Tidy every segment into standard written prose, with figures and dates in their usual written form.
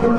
Salut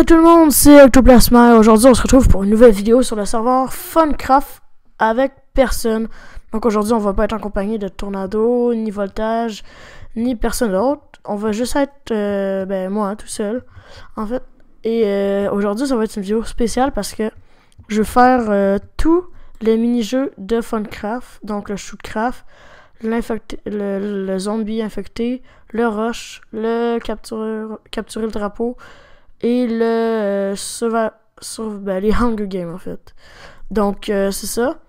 tout le monde, c'est Ectoplasma et aujourd'hui on se retrouve pour une nouvelle vidéo sur le serveur Funcraft avec personne. Donc aujourd'hui on va pas être en compagnie de Tornado, ni Voltage, ni personne d'autre. On va juste être moi tout seul en fait. Et aujourd'hui ça va être une vidéo spéciale parce que je vais faire tous les mini-jeux de Funcraft. Donc le Shootcraft, le zombie infecté, le rush, le capturer le drapeau et le les Hunger Games en fait. Donc c'est ça.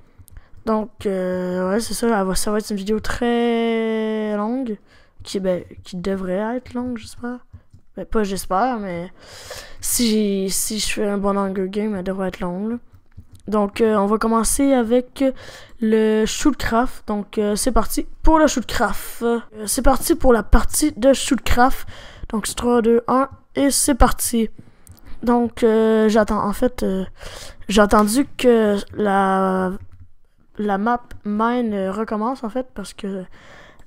Donc ouais c'est ça. Ça va être une vidéo très longue qui devrait être longue, j'espère. Pas j'espère, mais si je fais un bon Hunger Game, elle devrait être longue là. Donc on va commencer avec le Shootcraft. Donc c'est parti pour le Shootcraft. C'est parti pour la partie de Shootcraft. Donc c'est 3, 2, 1 et c'est parti. Donc j'ai attendu que la map mine recommence en fait parce que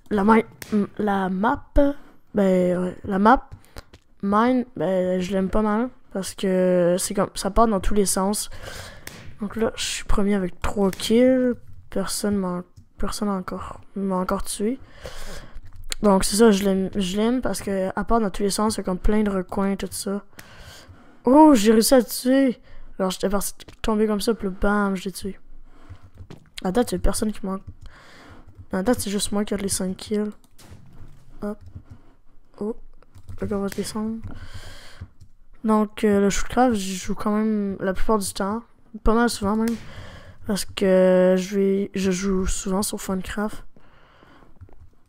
la map mine je l'aime pas mal parce que c'est comme ça part dans tous les sens. Donc là je suis premier avec 3 kills, personne m'a encore tué. Donc c'est ça, je l'aime parce que à part dans tous les sens, c'est comme plein de recoins, tout ça. Oh, j'ai réussi à le tuer. Alors j'étais parti tomber comme ça, puis là, bam, je l'ai tué. À date, il y a personne qui manque. À date, c'est juste moi qui a les 5 kills. Hop. Oh. Là, on va descendre. Donc le Shootcraft, j'y joue quand même la plupart du temps. Pas mal souvent même. Parce que je joue souvent sur Funcraft.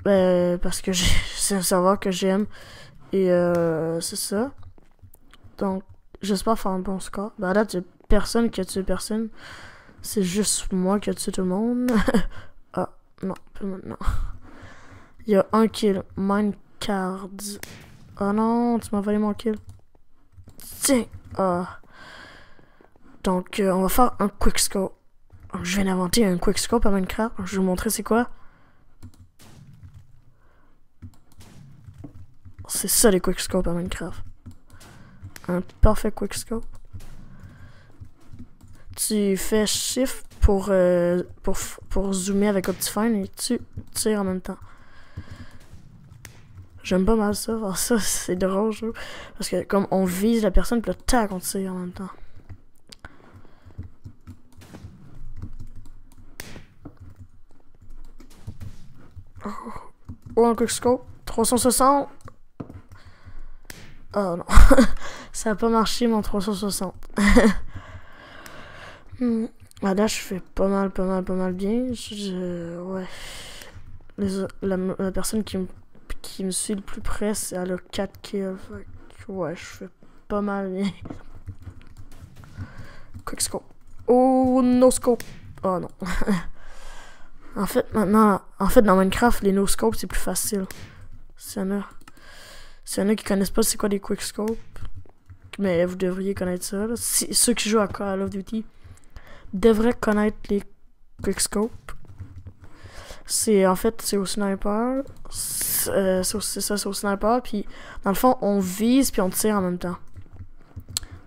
Parce que c'est un serveur que j'aime. Et c'est ça. Donc, j'espère faire un bon score. À date, il n'y a personne qui a tué personne. C'est juste moi qui a tué tout le monde. Ah, non, pas maintenant. Il y a un kill. Minecart. Oh non, tu m'as volé mon kill. Tiens. Ah. Donc, on va faire un quickscope. Je viens d'inventer un quickscope à Minecraft. Je vais vous montrer c'est quoi. C'est ça les quickscopes à Minecraft. Un parfait quickscope. Tu fais shift pour zoomer avec Optifine et tu tires en même temps. J'aime pas mal ça. Alors ça c'est drôle parce que comme on vise la personne puis le tac on tire en même temps. Oh un quickscope 360. Oh non, ça a pas marché mon 360. Là je fais pas mal bien. Ouais. La personne qui me suit le plus près, elle a 4 kills. Ouais, je fais pas mal bien. Quickscope. Oh, no scope. Oh non. En fait, dans Minecraft, les no scopes c'est plus facile. S'il y en a qui connaissent pas c'est quoi des quickscopes, mais vous devriez connaître ça. Là. Ceux qui jouent à Call of Duty devraient connaître les quickscopes. C'est au sniper. C'est au sniper. Puis dans le fond, on vise puis on tire en même temps.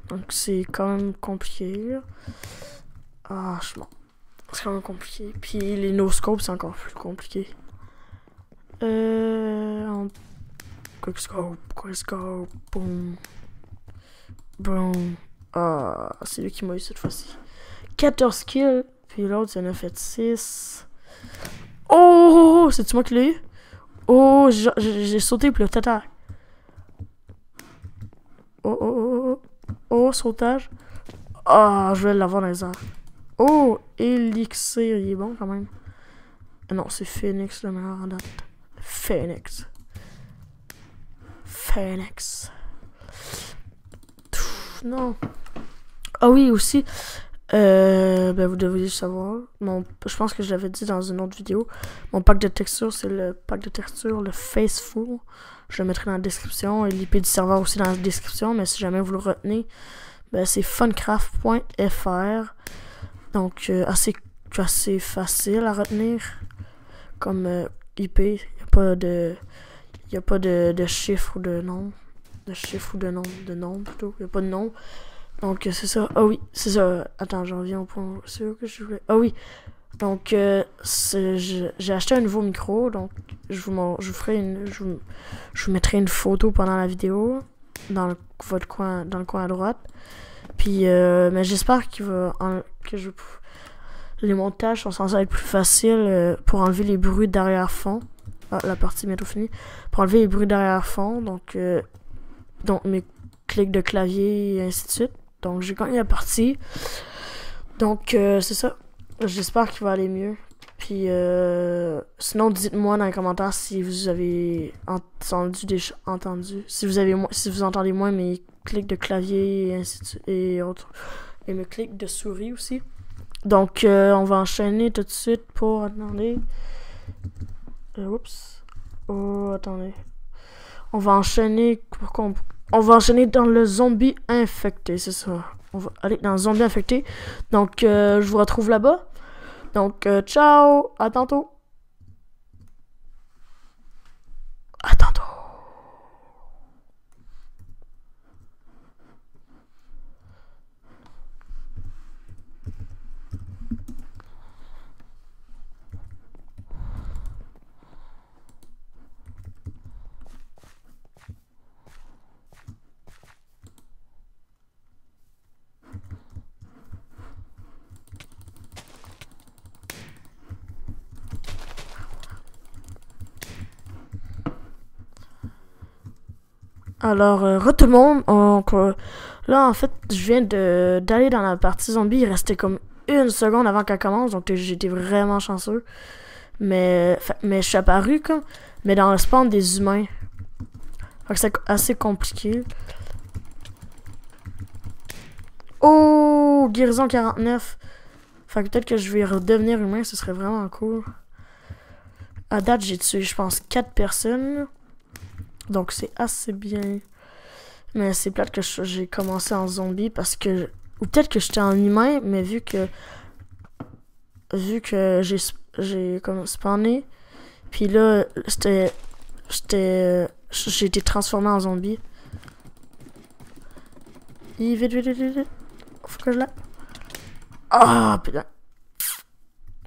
Donc c'est quand même compliqué. Ah, je m'en. C'est quand même compliqué. Puis les no-scopes, c'est encore plus compliqué. Quickscope, boum. Boum. Ah, c'est lui qui m'a eu cette fois-ci. 14 kills, puis l'autre, il en a fait 6. Oh, c'est-tu moi qui l'ai eu? Oh, j'ai sauté, puis le tata. Oh, sautage. Ah, je vais l'avoir dans les airs. Oh, Elixir, il est bon quand même. Non, c'est Phoenix le meilleur en date. Phoenix. Non. Ah oui, aussi, Ben vous devriez savoir. Je pense que je l'avais dit dans une autre vidéo. Mon pack de texture, c'est le pack de texture, le Faceful. Je le mettrai dans la description et l'IP du serveur aussi dans la description. Mais si jamais vous le retenez, ben c'est funcraft.fr. Donc assez facile à retenir comme IP. Il n'y a pas de chiffre ou de nom. De chiffre ou de nom plutôt. Il n'y a pas de nom. Donc c'est ça. Ah oui, c'est ça. Attends, j'en viens au point sûr que je voulais. Ah oui. Donc j'ai acheté un nouveau micro. Donc je vous mettrai une photo pendant la vidéo dans le coin à droite. Puis mais j'espère les montages sont censés être plus faciles pour enlever les bruits d'arrière-fond. Ah, la partie est bientôt finie. Pour enlever les bruits d'arrière-fond. Donc mes clics de clavier et ainsi de suite. Donc j'ai gagné la partie. Donc c'est ça. J'espère qu'il va aller mieux. Puis sinon dites-moi dans les commentaires si vous avez entendu. Si vous entendez moins mes clics de clavier et ainsi de suite et autres. Et mes clics de souris aussi. Donc on va enchaîner tout de suite pour. Attendez. Oups. Oh attendez. On va enchaîner on va enchaîner dans le zombie infecté, c'est ça. On va aller dans le zombie infecté. Donc, je vous retrouve là-bas. Donc, ciao, à tantôt. À tantôt. Alors, tout le monde, donc, là en fait, je viens d'aller dans la partie zombie, il restait comme une seconde avant qu'elle commence, donc j'étais vraiment chanceux. Mais je suis apparu comme, mais dans le spawn des humains. Donc c'est assez compliqué. Oh, guérison 49. Fait que peut-être que je vais redevenir humain, ce serait vraiment cool. À date, j'ai tué, je pense, 4 personnes. Donc c'est assez bien. Mais c'est plate que j'ai commencé en zombie parce que. Ou peut-être que j'étais en humain, mais vu que j'ai comme spawné. Puis là, j'ai été transformé en zombie. Vite. Faut que je la. Ah putain.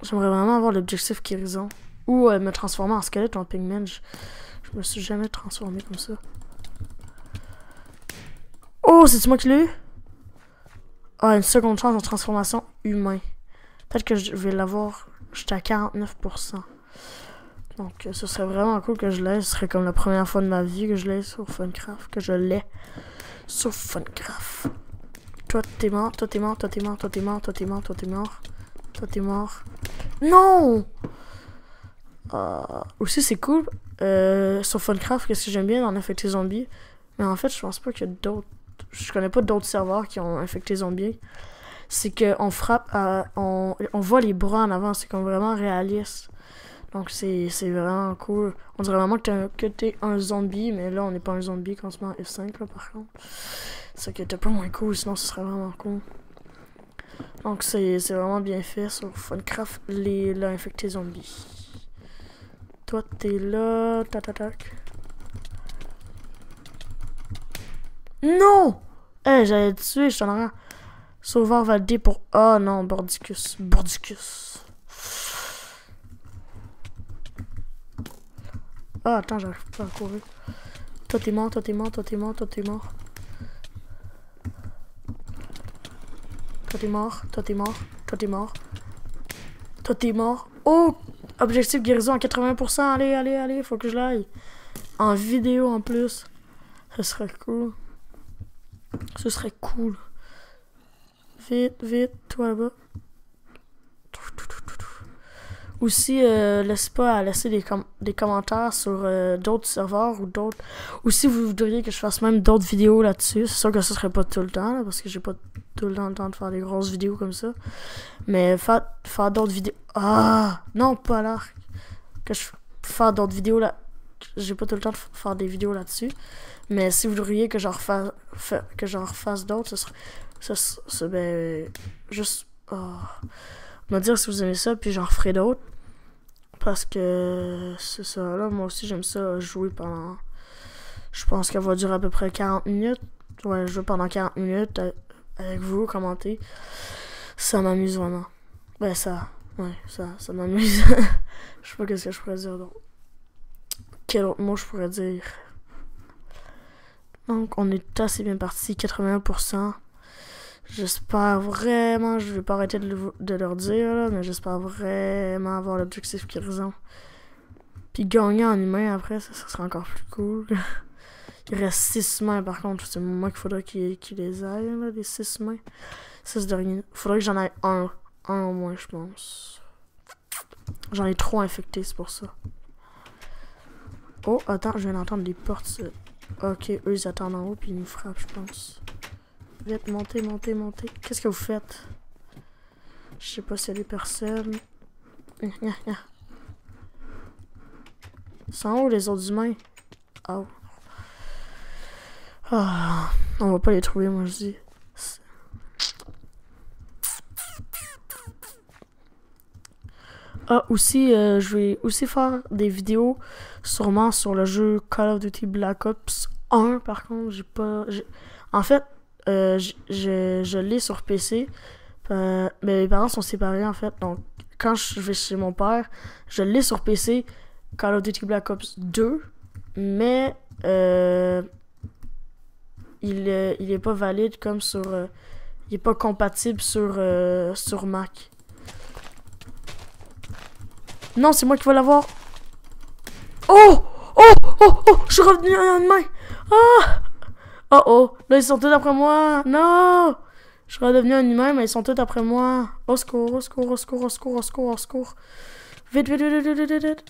J'aimerais vraiment avoir l'objectif guérison. Ou me transformer en squelette ou en pigman. Je me suis jamais transformé comme ça. Oh, c'est moi qui l'ai eu? Ah, une seconde chance en transformation humain. Peut-être que je vais l'avoir. J'étais à 49%. Donc, ce serait vraiment cool que je l'ai. Ce serait comme la première fois de ma vie que je l'ai sur Funcraft. Que je l'ai sur Funcraft. Toi, t'es mort. Toi, t'es mort. Toi, t'es mort. Toi, t'es mort. Toi, t'es mort. Toi, t'es mort. Toi, t'es mort. Non! Aussi, c'est cool. Sur Funcraft, qu'est-ce que j'aime bien dans infecter zombies. Mais en fait, je pense pas qu'il y a d'autres. Je connais pas d'autres serveurs qui ont infecté zombies. C'est qu'on frappe, on voit les bras en avant. C'est comme vraiment réaliste. Donc c'est vraiment cool. On dirait vraiment que t'es un zombie, mais là on n'est pas un zombie quand on se met en F5 là par contre. C'est que t'es pas moins cool, sinon ce serait vraiment cool. Donc c'est vraiment bien fait sur Funcraft, l'infecté zombie. Toi t'es là, tac. Non! J'allais te tuer, je t'en ai rien. Sauveur validé pour. Oh non, Bordicus. Ah, attends, j'arrive pas à courir. Toi, t'es mort. Toi, t'es mort. Oh! Objectif guérison à 80%. Allez, faut que je l'aille. En vidéo en plus. Ce serait cool. Vite, toi là-bas. Aussi, laissez pas à laisser des commentaires sur d'autres serveurs ou d'autres. Ou si vous voudriez que je fasse même d'autres vidéos là-dessus. C'est sûr que ce serait pas tout le temps, là, parce que j'ai pas tout le temps de faire des grosses vidéos comme ça. Mais faire d'autres vidéos. Ah! Non, pas là. Faire d'autres vidéos là. J'ai pas tout le temps de faire des vidéos là-dessus. Mais si vous voudriez que j'en refasse d'autres, ce serait ben, juste. Me dire si vous aimez ça, puis j'en referai d'autres. Parce que c'est ça, là, moi aussi j'aime ça jouer pendant. Je pense qu'elle va durer à peu près 40 minutes. Ouais, jouer pendant 40 minutes avec vous, commenter. Ça m'amuse vraiment. Ben ça. Ouais, ça m'amuse. Je sais pas qu'est-ce que je pourrais dire d'autre. Quel autre mot je pourrais dire? Donc on est assez bien parti, 81%. J'espère vraiment, je vais pas arrêter de leur dire, là, mais j'espère vraiment avoir l'objectif qu'ils ont. Puis gagner en humain après, ça sera encore plus cool. Il reste 6 mains par contre, c'est moi qu'il faudrait qu'ils les aillent, là, les 6 mains. 6 derniers. Faudrait que j'en aille un au moins, je pense. J'en ai trop infectés, c'est pour ça. Oh, attends, je viens d'entendre des portes. Ok, eux ils attendent en haut, puis ils nous frappent, je pense. Vite, montez. Qu'est-ce que vous faites? Je sais pas s'il y a des personnes. Sont où les autres humains? Oh. Ah, on va pas les trouver, moi je dis. Ah, aussi, je vais aussi faire des vidéos sûrement sur le jeu Call of Duty Black Ops 1. Par contre, en fait, je l'ai sur PC. Mais mes parents sont séparés en fait. Donc, quand je vais chez mon père, je l'ai sur PC, Call of Duty Black Ops 2. Mais il est pas valide comme sur. Il est pas compatible sur Mac. Non, c'est moi qui vais l'avoir. Oh! Je suis revenu à une main. Ah! Oh! Là, ils sont tous après moi. Non! Je suis redevenu un humain, mais ils sont tous après moi. Au secours. Vite.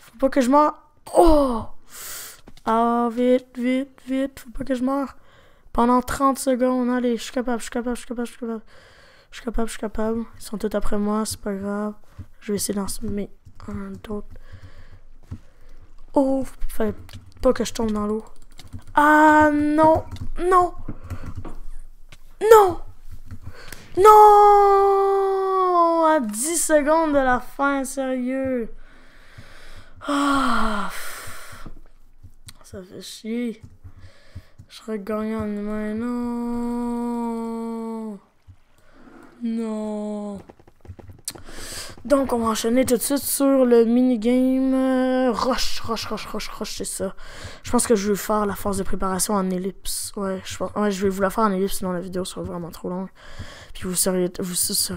Faut pas que je meure. Oh! Ah, vite. Faut pas que je meure. Pendant 30 secondes. Allez, je suis capable. Ils sont tous après moi, c'est pas grave. Je vais essayer d'en semer un d'autre. Oh! Fallait pas que je tombe dans l'eau. Ah, non! À 10 secondes de la fin, sérieux. Ah, ça fait chier. Je serais gagné en humain. Non. Donc, on va enchaîner tout de suite sur le minigame Rush, c'est ça. Je pense que je vais faire la phase de préparation en ellipse. Ouais, je vais vous la faire en ellipse, sinon la vidéo sera vraiment trop longue. Puis vous serez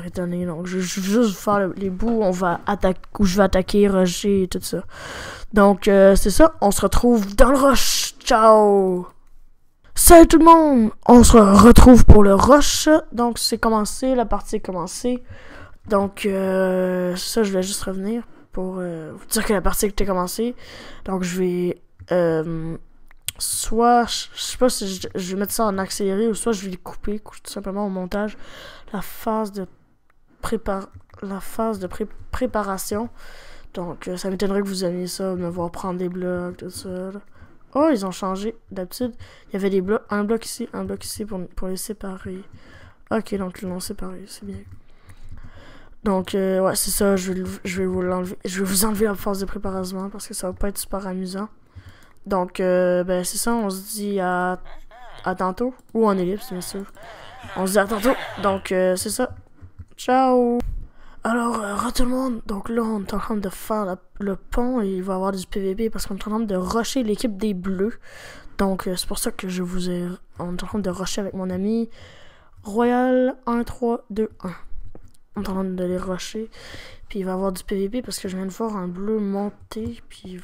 étonnés. Donc, je vais juste vous faire les bouts où je vais attaquer, rusher et tout ça. Donc, c'est ça. On se retrouve dans le Rush. Ciao! Salut tout le monde! On se retrouve pour le Rush. Donc, c'est commencé. La partie est commencée. Donc, ça, je voulais juste revenir pour vous dire que la partie était commencée. Donc, je vais soit, je sais pas si je vais mettre ça en accéléré ou soit je vais le couper tout simplement au montage. La phase de préparation. Donc, ça m'étonnerait que vous aimiez ça, me voir prendre des blocs, tout ça. Là. Oh, ils ont changé. D'habitude, il y avait des blocs, un bloc ici pour les séparer. Ok, donc ils l'ont séparé, c'est bien. Donc, ouais, c'est ça, je vais vous enlever la phase de préparation parce que ça va pas être super amusant. Donc, ben, c'est ça, on se dit à tantôt. Ou en ellipse, bien sûr. On se dit à tantôt. Donc, c'est ça. Ciao! Alors, tout le monde. Donc là, on est en train de faire le pont et il va y avoir du PVP parce qu'on est en train de rusher l'équipe des Bleus. Donc, c'est pour ça que on est en train de rusher avec mon ami Royal 1, 3, 2, 1. On est en train de les rusher. Puis il va y avoir du PVP parce que je viens de voir un bleu monter. Puis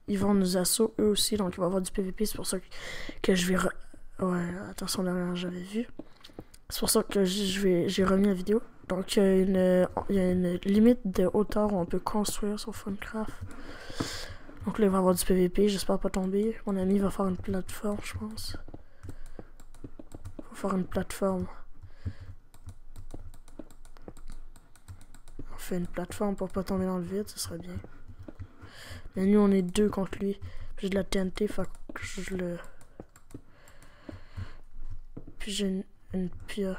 ils vont nous assaut eux aussi. Donc il va y avoir du PVP. C'est pour ça que je vais... Ouais, attention derrière, j'avais vu. C'est pour ça que j'ai remis la vidéo. Donc, il y a une limite de hauteur où on peut construire sur Funcraft. Donc là, il va y avoir du PVP, j'espère pas tomber. Mon ami va faire une plateforme, je pense. Il va faire une plateforme. On fait une plateforme pour pas tomber dans le vide, ce serait bien. Mais nous, on est deux contre lui. J'ai de la TNT, fait que je le... Puis j'ai une pia.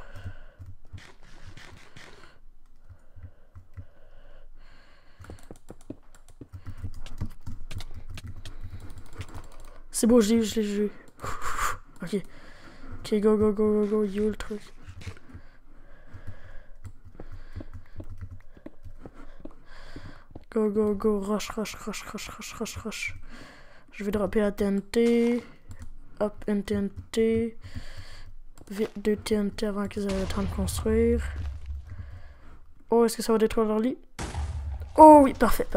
C'est beau, je l'ai eu. Ok. Ok, go, il est où le truc? Go, rush. Je vais dropper la TNT. Hop, une TNT. Vite, 2 TNT avant qu'ils aient le temps de construire. Oh, est-ce que ça va détruire leur lit? Oh oui, parfait.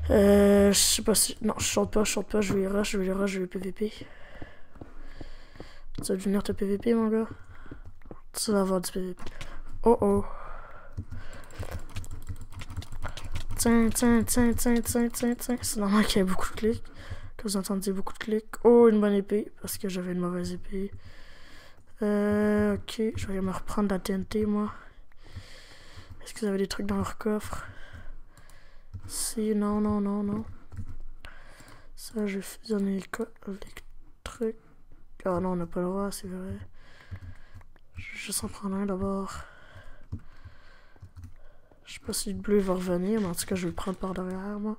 Je sais pas si... Non, je saute pas, je vais les rush, je vais les PVP. Tu vas devenir te PVP, mon gars? Tu vas avoir du PVP. Oh. Tiens. C'est normal qu'il y ait beaucoup de clics. Que vous entendiez beaucoup de clics. Oh, une bonne épée, parce que j'avais une mauvaise épée. Ok, je vais me reprendre la TNT, moi. Est-ce que vous avez des trucs dans leur coffre? Si, non. Ça, je vais fusionner les trucs. Ah non, on n'a pas le droit, c'est vrai. Je vais juste en prendre un d'abord. Je sais pas si le bleu va revenir, mais en tout cas, je vais le prendre par derrière, moi.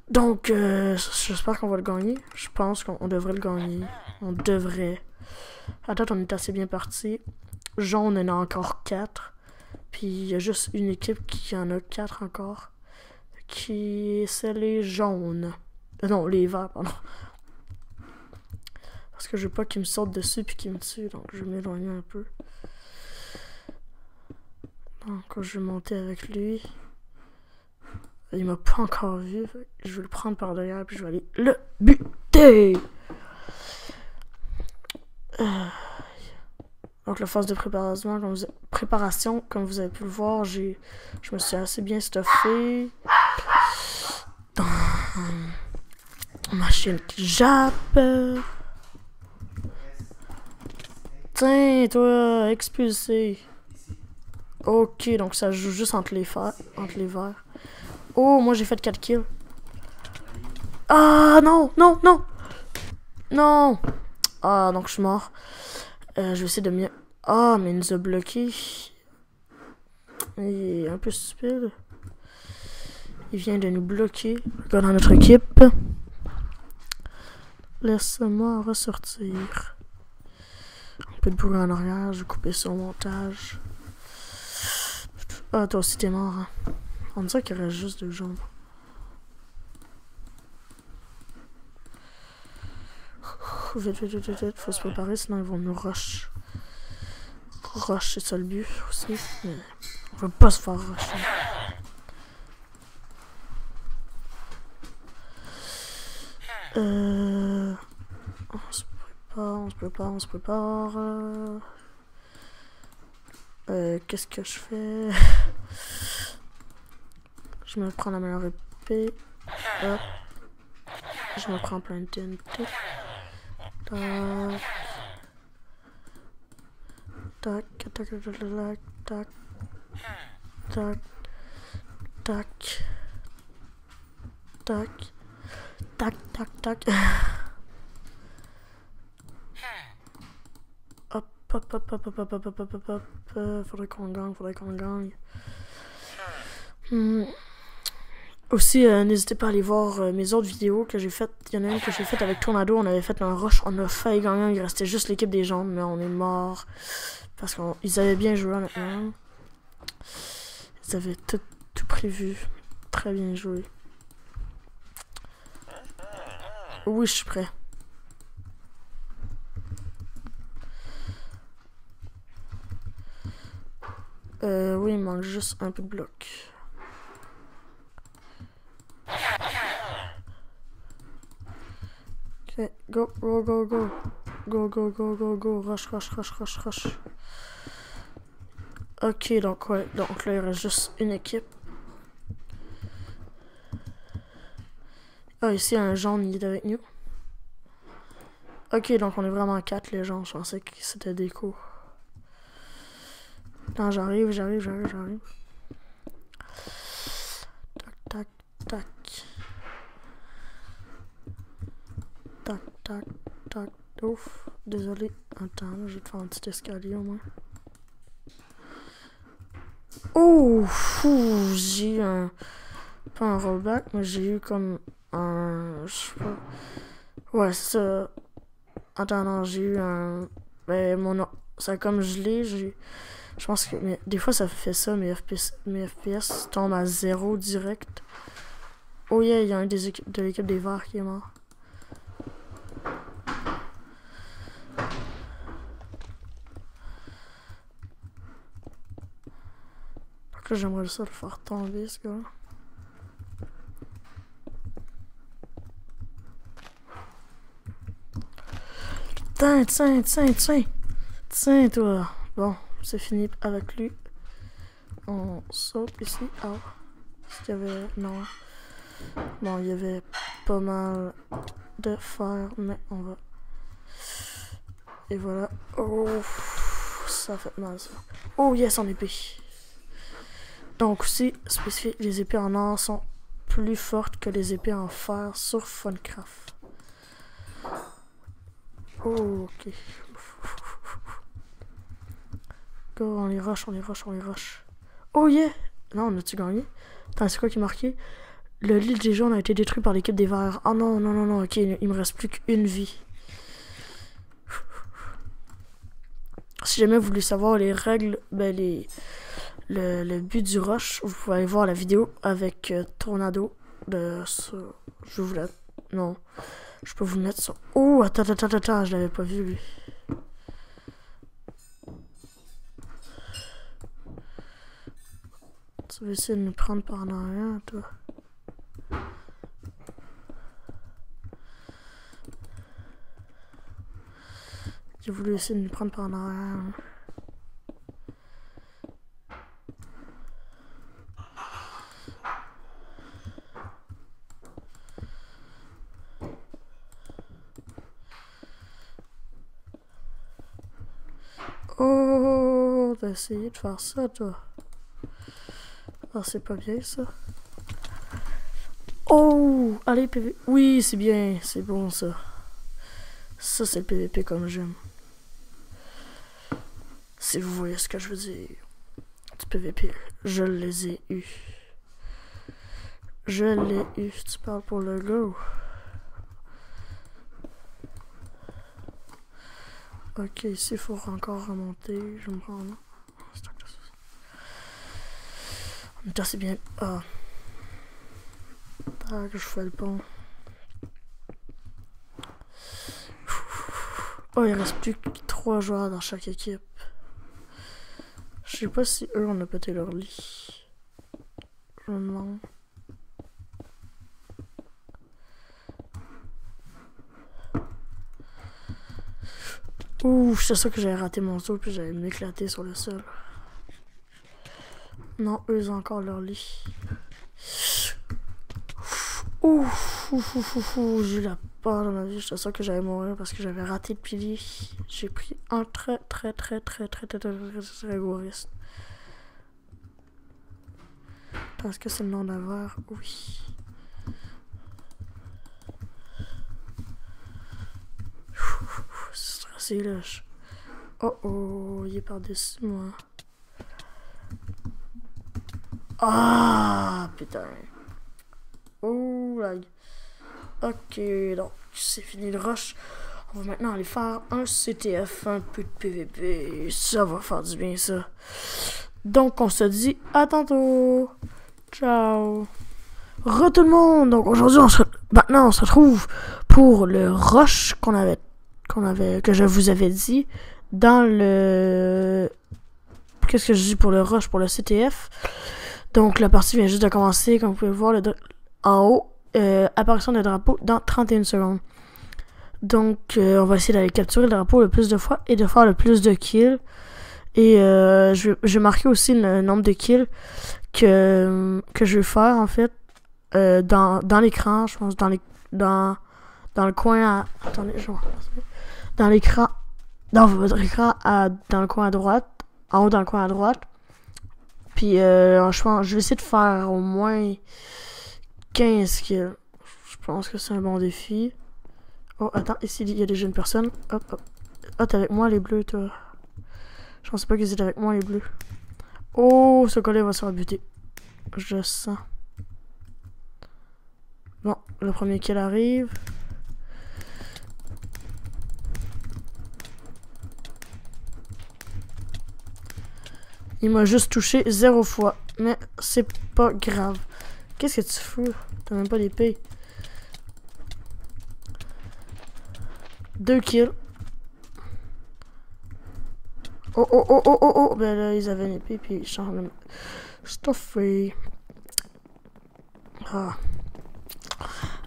Donc, j'espère qu'on va le gagner. Je pense qu'on devrait le gagner. On devrait. À date, on est assez bien parti. Jaune, il y en a encore 4. Puis, il y a juste une équipe qui en a 4 encore. C'est les jaunes. Non, les verts, pardon. Parce que je veux pas qu'il me saute dessus puis qu'il me tue. Donc, je vais m'éloigner un peu. Donc, je vais monter avec lui. Il m'a pas encore vu. Je vais le prendre par derrière puis je vais aller le buter. Donc la phase de préparation, comme vous avez pu le voir, je me suis assez bien stuffé. Dans ma chaîne qui jappe. Tiens, toi, expulsé. Ok, donc ça joue juste entre les verts. Oh, moi j'ai fait 4 kills. Ah non. Ah, donc je suis mort. Je vais essayer de mieux... Ah, mais il nous a bloqué. Il est un peu stupide. Il vient de nous bloquer. Le gars dans notre équipe. Laisse-moi ressortir. Un peu de bruit en arrière. Je vais couper ça au montage. Ah, toi aussi t'es mort. Hein. On dirait qu'il reste juste 2 jambes. Vite. Faut se préparer, sinon ils vont nous rush. Rush, c'est ça le but aussi. Mais on veut pas se faire rusher. On se prépare. Qu'est-ce que je fais? Je me prends la meilleure épée. Hop. Je me prends plein de TNT. Tac. Hop. Faudrait qu'on gagne. Aussi, n'hésitez pas à aller voir mes autres vidéos que j'ai faites. Il y en a une que j'ai faite avec Tornado. On avait fait un rush. On a failli gagner. Il restait juste l'équipe des jaunes. Mais on est mort. Parce qu'ils avaient bien joué honnêtement. Ils avaient tout prévu. Très bien joué. Oui, je suis prêt. Oui, il manque juste un peu de bloc. Ok, go. Rush. Ok, donc ouais, donc là il reste juste une équipe. Ah, ici un jaune, il est avec nous. Ok, donc on est vraiment 4 les gens, je pensais que c'était déco. Non, j'arrive. Tac, tac. Tac, tac, tac. Ouf, désolé. Attends, là, je vais te faire un petit escalier au moins. Oh, j'ai eu un... Pas un rollback, mais j'ai eu comme un... Je sais pas... Ouais, c'est ça. Attends, non, j'ai eu un... Ben, ça a comme gelé, je pense que... Mais des fois, ça fait ça, mes FPS tombent à 0 direct. Oh yeah, il y a un de l'équipe des Verts qui est mort. Donc là, j'aimerais ça le faire tomber, ce gars-là. Tiens, toi. Bon, c'est fini avec lui. On saute ici. Ah. Est-ce qu'il y avait... Non. Bon, il y avait pas mal de fer, mais on va... Et voilà. Oh, ça fait mal, ça. Oh, yes, en épée. Donc aussi, spécifié, les épées en or sont plus fortes que les épées en fer sur Funcraft. Oh, ok. Go, on les rush. Oh yeah! Non, on a-tu gagné? Attends, c'est quoi qui est marqué? Le lit des jaunes a été détruit par l'équipe des Verts. Ah non, ok, il me reste plus qu'une vie. Si jamais vous voulez savoir les règles, ben le but du rush, vous pouvez aller voir la vidéo avec Tornado. Je vous la... Non. Je peux vous le mettre sur... Oh, attends, je l'avais pas vu, lui. Tu veux essayer de nous prendre par en arrière, toi? J'ai voulu essayer de nous prendre par en arrière. Oh, t'as essayé de faire ça, toi. Ah, c'est pas bien, ça. Oh, allez, PVP. Oui, c'est bien, c'est bon, ça. Ça, c'est le PVP comme j'aime. Si vous voyez ce que je veux dire. Du PVP, je les ai eus. Je l'ai eu. Tu parles pour le go. Ok, ici, il faut encore remonter. Je me prends là. En même temps, c'est bien. Ah. Tac, je fais le pont. Oh, il reste plus que 3 joueurs dans chaque équipe. Je sais pas si eux, on a pété leur lit. Je me demande. Ouh, c'est ça que j'avais raté mon saut puis j'allais m'éclater sur le sol. Non, eux ils ont encore leur lit. Ouh, j'ai eu la peur de ma vie. J'étais sûr que j'allais mourir parce que j'avais raté le pilier. J'ai pris un très gros risque. Est-ce que c'est le nom d'un verre? Oui. C'est stressé là. Oh, il est par-dessus moi. Ah, putain. Oh, lag. Ok, donc c'est fini le rush. On va maintenant aller faire un CTF, un peu de PVP. Ça va faire du bien, ça. Donc, on se dit à tantôt. Ciao. Re tout le monde. Donc, aujourd'hui, maintenant, on se retrouve pour le rush que je vous avais dit dans le... Qu'est-ce que je dis pour le rush, pour le CTF? Donc, la partie vient juste de commencer, comme vous pouvez voir en haut. Apparition des drapeaux dans 31 secondes. Donc, on va essayer d'aller capturer le drapeau le plus de fois et de faire le plus de kills. Et j'ai marqué aussi le nombre de kills que je vais faire, en fait, dans l'écran, je pense, dans le coin à... Attendez, je vais dans l'écran, dans votre écran, dans le coin à droite, en haut dans le coin à droite. Puis, je pense, je vais essayer de faire au moins 15 kills. Je pense que c'est un bon défi. Oh, attends, ici, il y a déjà une personne. Hop, hop. Ah, t'es avec moi, les bleus, toi. Je pensais pas qu'ils étaient avec moi, les bleus. Oh, ce gars-là va se faire buter. Je sens. Bon, le premier kill arrive. Il m'a juste touché 0 fois. Mais c'est pas grave. Qu'est-ce que tu fous? T'as même pas d'épée. 2 kills. Oh oh oh oh oh oh. Ben là, ils avaient une épée puis ils changent le... Stuffé. Ah.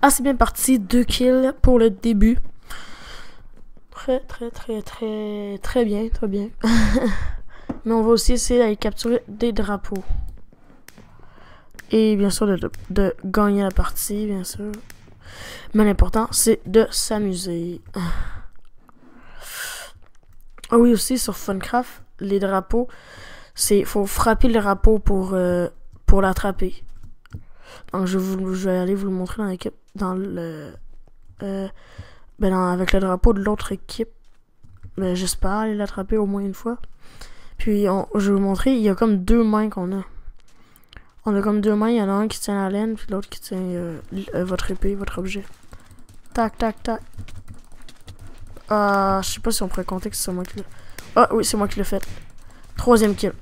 Ah, c'est bien parti. 2 kills pour le début. Très bien. Très bien. Mais on va aussi essayer d'aller capturer des drapeaux. Et bien sûr de gagner la partie, bien sûr. Mais l'important, c'est de s'amuser. Ah oui, aussi sur Funcraft, les drapeaux, faut frapper le drapeau pour l'attraper. Donc je vais aller vous le montrer dans l'équipe, avec le drapeau de l'autre équipe. Ben, j'espère aller l'attraper au moins une fois. Puis je vais vous montrer, il y a comme 2 mains qu'on a. On a comme 2 mains, il y en a un qui tient la laine, puis l'autre qui tient votre épée, votre objet. Tac, tac, tac. Je sais pas si on pourrait compter que c'est moi qui l'ai. Ah oui, c'est moi qui l'ai fait. 3e kill.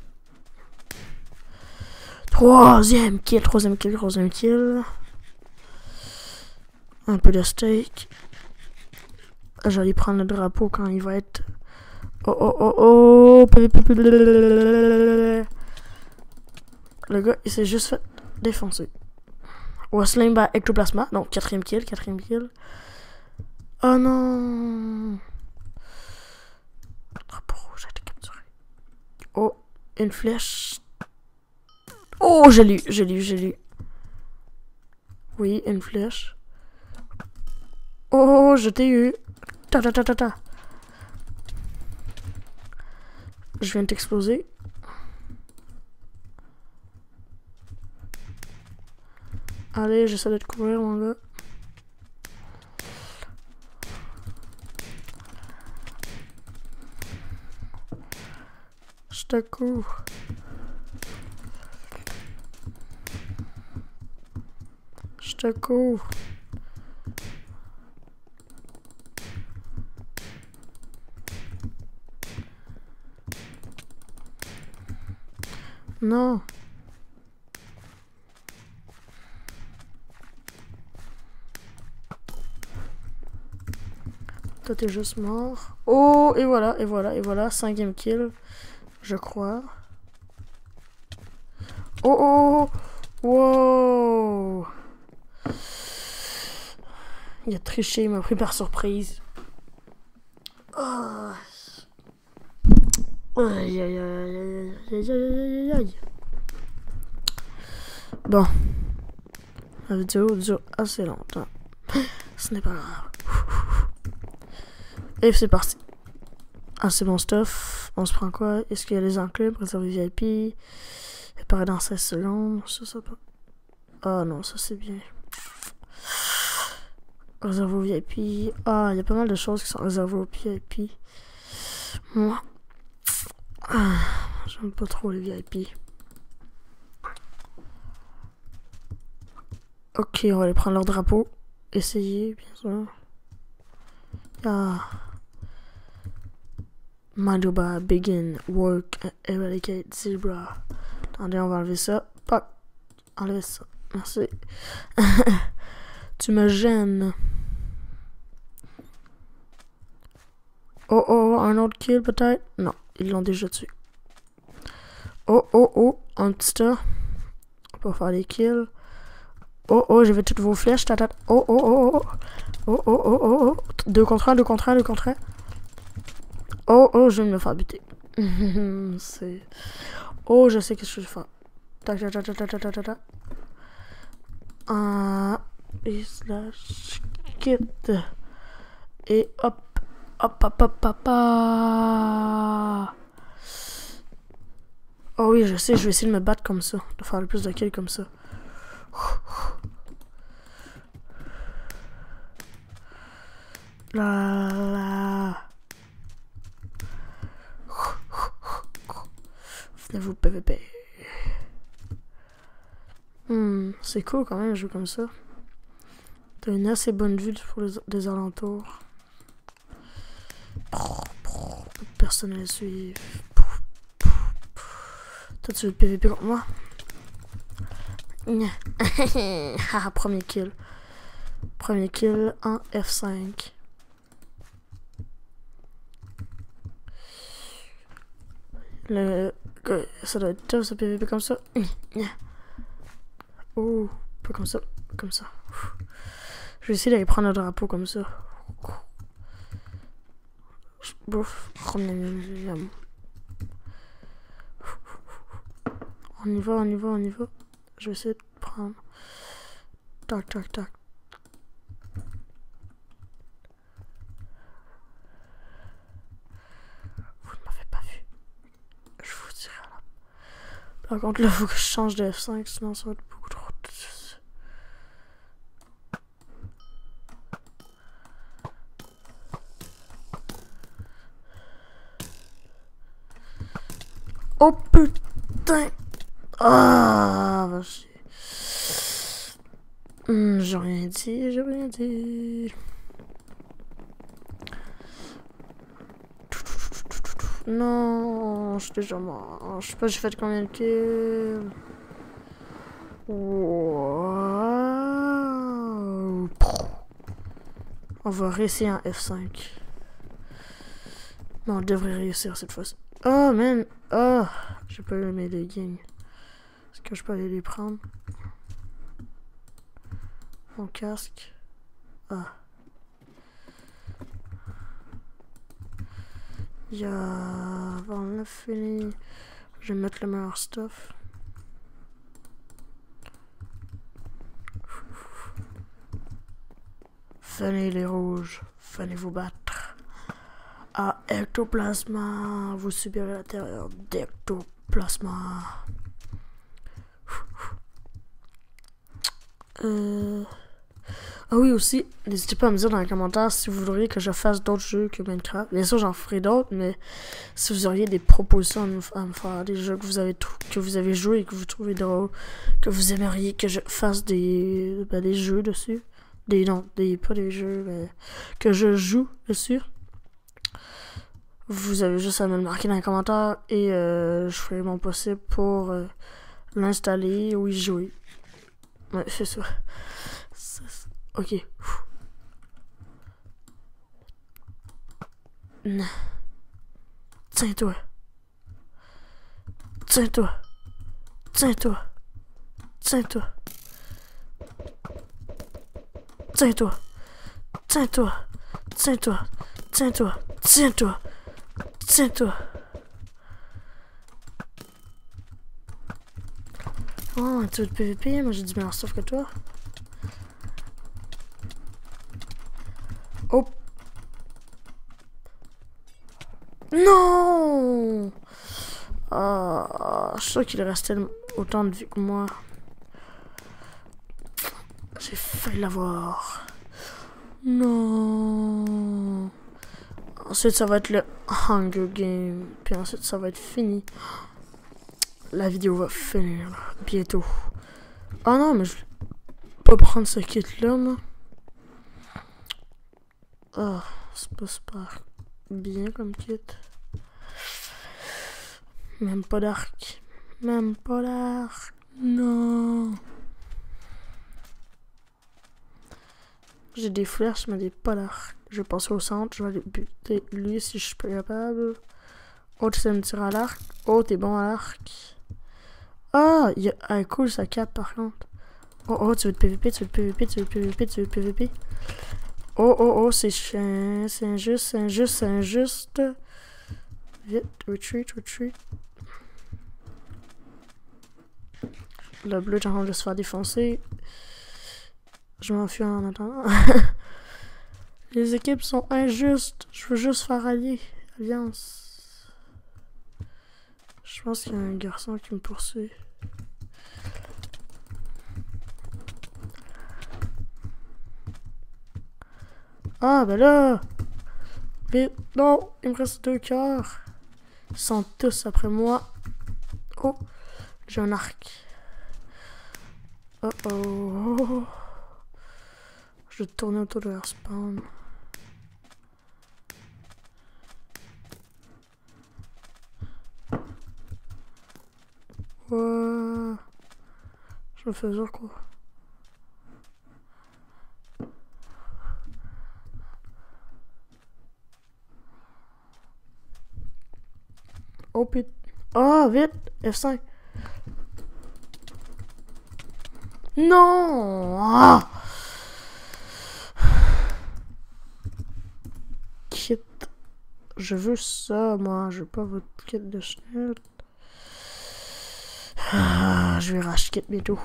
3e kill. Un peu de steak. J'allais prendre le drapeau quand il va être... Oh. Le gars, il s'est juste fait défoncer. Wrestling by Ectoplasma. Donc, 4e kill. Oh non! Le drapeau rouge a été capturé. Oh, une flèche. Oh, j'ai lu. Oui, une flèche. Oh, je t'ai eu. Ta. Je viens de t'exploser. Allez, j'essaie de te couvrir, mon gars. Je te couvre. Non. Toi, t'es juste mort. Oh, et voilà. 5e kill. Je crois. Oh. Wow. Il a triché, il m'a pris par surprise. Oh. Aïe. Bon. La vidéo dure assez longtemps. Ce n'est pas grave. Et c'est parti. Ah, c'est bon stuff. On se prend quoi? Est-ce qu'il y a les enclumes? Réservé VIP. Il apparaît dans 16 secondes. Ça pas. Ah non, ça c'est bien. Réservé au VIP. Ah, il y a pas mal de choses qui sont réservées au VIP. Moi, j'aime pas trop les VIP. Ok, on va aller prendre leur drapeau. Essayer, bien sûr. Mandoba, begin, work, eradicate, zebra. Attendez, on va enlever ça. Pop. Enlevez ça. Merci. Tu me gênes. Oh, un autre kill peut-être? Non, ils l'ont déjà tué. Oh, un petit tas. On va faire des kills. Oh, j'ai vu toutes vos flèches. Oh. 2 contre 1. Oh, je vais me faire buter. C'est... Oh, je sais qu'est-ce que je vais faire. Tac, tac, tac, tac, tac, tac, tac, tac. Et slash kit. Et hop. Hop, hop, hop, hop, hop. Oh oui, je sais, je vais essayer de me battre comme ça. De faire le plus de kills comme ça. Là. Venez-vous PVP. C'est cool quand même, un jeu comme ça. T'as une assez bonne vue pour les alentours. Personne ne les suit. Toi, tu veux le PVP contre moi? Haha, premier kill. Premier kill en F5. Ça doit être tough, ce PVP comme ça. Oh, pas comme ça. Comme ça. Je vais essayer d'aller prendre le drapeau comme ça. Bouf. On y va, on y va, on y va. Je vais essayer de prendre. Tac, tac, tac. Vous ne m'avez pas vu. Je vous dirai là. Par contre, là, il faut que je change de F5, sinon ça va être beaucoup trop. Oh putain! Ah, va chier. J'ai rien dit, j'ai rien dit. Non, je suis déjà mort. Je sais pas, j'ai fait combien de kills. Wow. On va réessayer en F5. Non, on devrait réussir cette fois-ci. Oh man, oh, j'ai pas eu mes leggings. Est-ce que je peux aller les prendre? Mon casque. Ah. Bon, on a fini. Je vais mettre le meilleur stuff. Venez les rouges, venez vous battre. À ectoplasma, vous subirez la terreur d'ectoplasma. Ah oui aussi, n'hésitez pas à me dire dans les commentaires si vous voudriez que je fasse d'autres jeux que Minecraft. Bien sûr j'en ferai d'autres, mais si vous auriez des propositions à me faire, des jeux que vous avez joué et que vous trouvez drôle, que vous aimeriez que je fasse des jeux dessus. Pas des jeux, mais que je joue dessus. Vous avez juste à me le marquer dans les commentaires et je ferai mon possible pour l'installer ou y jouer. Ouais, c'est ça. Ok. Tiens-toi. Tiens-toi. Tiens-toi. Tiens-toi. Tiens-toi. Tiens-toi. Tiens-toi. Tiens-toi. Tiens-toi. Tiens-toi. Oh, un truc de PVP, moi j'ai du meilleur stuff que toi. Oh. Non. Je suis sûr qu'il restait autant de vie que moi. J'ai failli l'avoir. Non. Ensuite, ça va être le Hunger Game. Puis ensuite, ça va être fini. La vidéo va finir bientôt. Oh non, mais je vais pas prendre ce kit-là, moi. Oh, c'est pas super bien comme kit. Même pas d'arc. Même pas d'arc. Non. J'ai des flèches, mais pas d'arc. Je vais passer au centre. Je vais aller buter lui si je suis pas capable. Oh, tu sais me tirer à l'arc. Oh, t'es bon à l'arc. Ah, cool sa cape par contre. Oh, tu veux te PVP, tu veux te PVP, tu veux te PVP, tu veux te PVP. Oh, c'est injuste, c'est injuste, c'est injuste. Vite, retreat, retreat. Le bleu est en train de se faire défoncer. Je m'enfuis en attendant. Les équipes sont injustes. Je veux juste faire alliance. Je pense qu'il y a un garçon qui me poursuit. Ah, ben là! Vite! Non! Il me reste 2 cœurs. Ils sont tous après moi. Oh! J'ai un arc. Oh oh! Je vais tourner autour de leur spawn. Ouais. Je me fais dire quoi? Oh putain. Oh, vite! F5. Non! Ah! Kit. Je veux ça, moi. Je veux pas votre kit de schnitt. Ah, je vais racheter bientôt.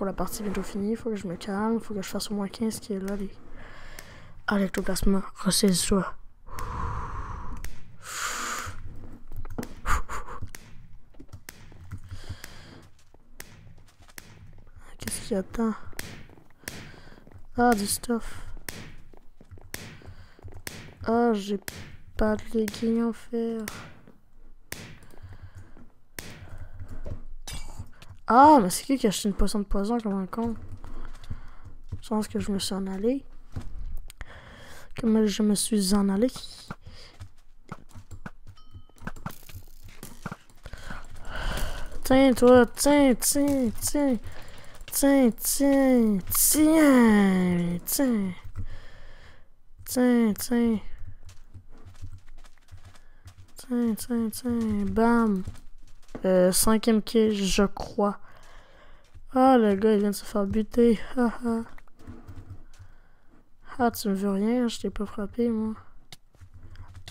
La partie est bientôt finie. Faut que je me calme. Faut que je fasse au moins 15 kills. Allez. Allez, ectoplasma. Ressaisis-toi. Qu'est-ce qu'il y a dedans? Ah, du stuff. Ah, j'ai pas de leggings en fer. Ah, mais c'est qui a acheté une potion de poison comme un con? Je pense que je me suis en allé. Comme je me suis en allé. Tiens, toi, tiens. Tiens. Bam. 5e kill, je crois. Ah, le gars, il vient de se faire buter. Ah, tu me veux rien, je t'ai pas frappé, moi.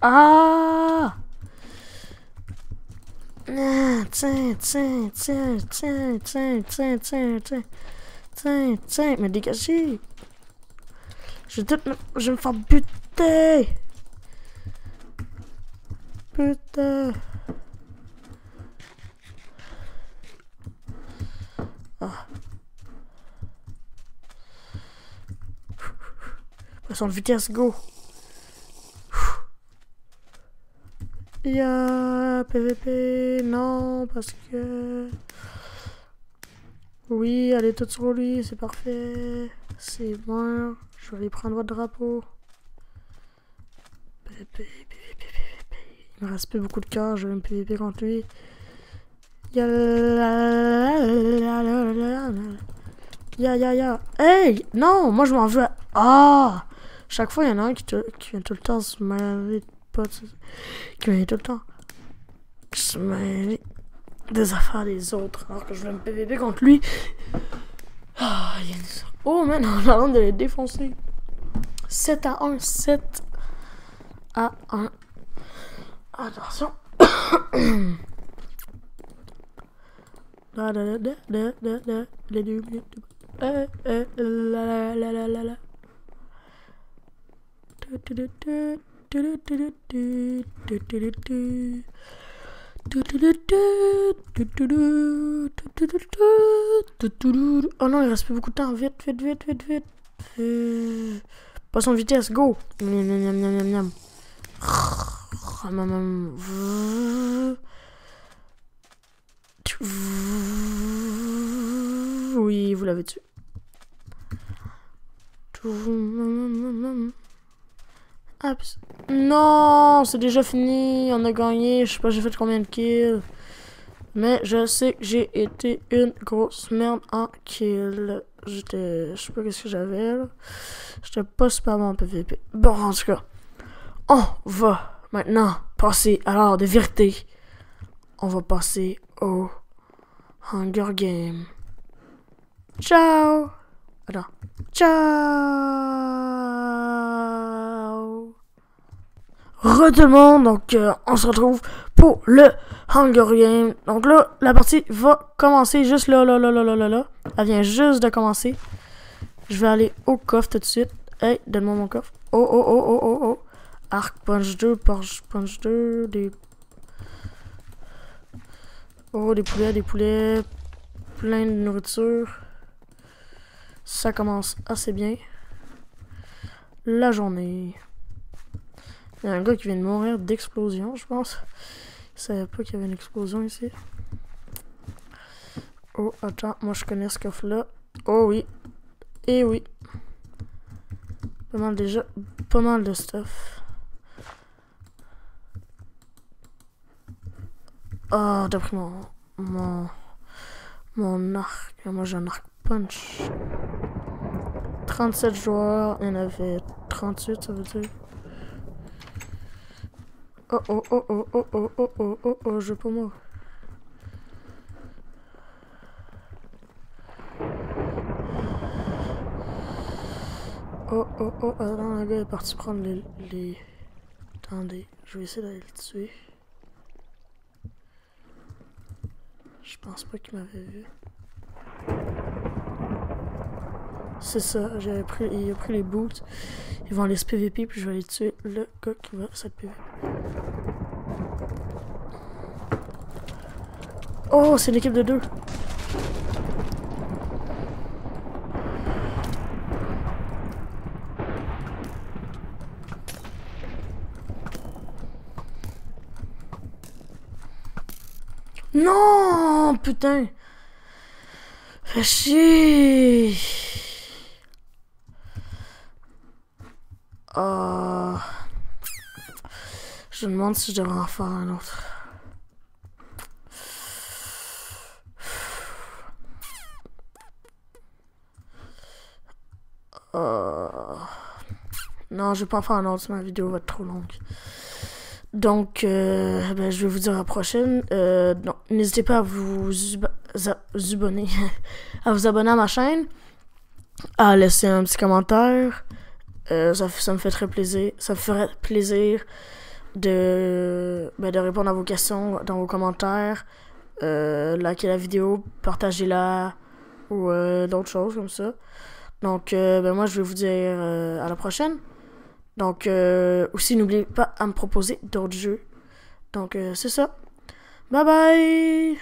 Ah! Tiens. Mais dégagez! Je vais me faire buter! Putain! Ah. Pression de vitesse, go! PVP, non, parce que... Oui, allez tout sur lui, c'est parfait. C'est bon, je vais aller prendre votre drapeau. PVP. Il me reste plus beaucoup de cœur, je vais me PVP contre lui. Ya. Hey! Non, moi je m'en veux. Ah! Chaque fois, il y en a un qui vient tout le temps se mêler de potes. Qui vient tout le temps se mêler des affaires des autres. Alors que je vais me PVP contre lui. Ah, oh man, on a l'air de les défoncer. 7-1. 7-1. Attention. Les 2 minutes. Oh non, il reste plus beaucoup de temps. Vite. Poisson de vitesse, go. Miam. Oui, vous l'avez tué. Ah, non, c'est déjà fini. On a gagné. Je sais pas, j'ai fait combien de kills. Mais je sais que j'ai été une grosse merde en kill. Je sais pas qu'est-ce que j'avais là. J'étais pas super bon en PVP. Bon, en tout cas, on va maintenant passer à l'heure de vérité. On va passer au Hunger Game. Ciao! Attends. Ciao! Tout le monde, donc on se retrouve pour le Hunger Game. Donc là, la partie va commencer juste là. Elle vient juste de commencer. Je vais aller au coffre tout de suite. Hey, donne-moi mon coffre. Oh. Arc punch 2, punch 2, des... Oh, des poulets. Plein de nourriture. Ça commence assez bien. La journée. Il y a un gars qui vient de mourir d'explosion, je pense. Il savait pas qu'il y avait une explosion ici. Oh, attends, moi je connais ce coffre-là. Oh oui. Et oui. Pas mal de stuff. Ah, d'après mon arc. Moi j'ai un arc punch. 37 joueurs, il y en avait 38, ça veut dire. Oh, je veux pas mourir. Oh, attends, le gars est parti prendre les... Attendez, je vais essayer d'aller le tuer. Je pense pas qu'il m'avait vu. C'est ça, il a pris les boots. Ils vont aller se PVP, puis je vais aller tuer le gars qui va se PVP. Oh, c'est une équipe de 2. Non, putain. Fais chier. Je me demande si je devrais en faire un autre. Non, je vais pas en faire un autre, ma vidéo va être trop longue. Donc, je vais vous dire à la prochaine. N'hésitez pas à vous abonner à vous abonner à ma chaîne, à laisser un petit commentaire. Ça me fait très plaisir. Ça me ferait plaisir de répondre à vos questions dans vos commentaires. Likez la vidéo, partagez-la ou d'autres choses comme ça. Donc, moi, je vais vous dire à la prochaine. Donc, aussi, n'oubliez pas à me proposer d'autres jeux. Donc, c'est ça. Bye bye!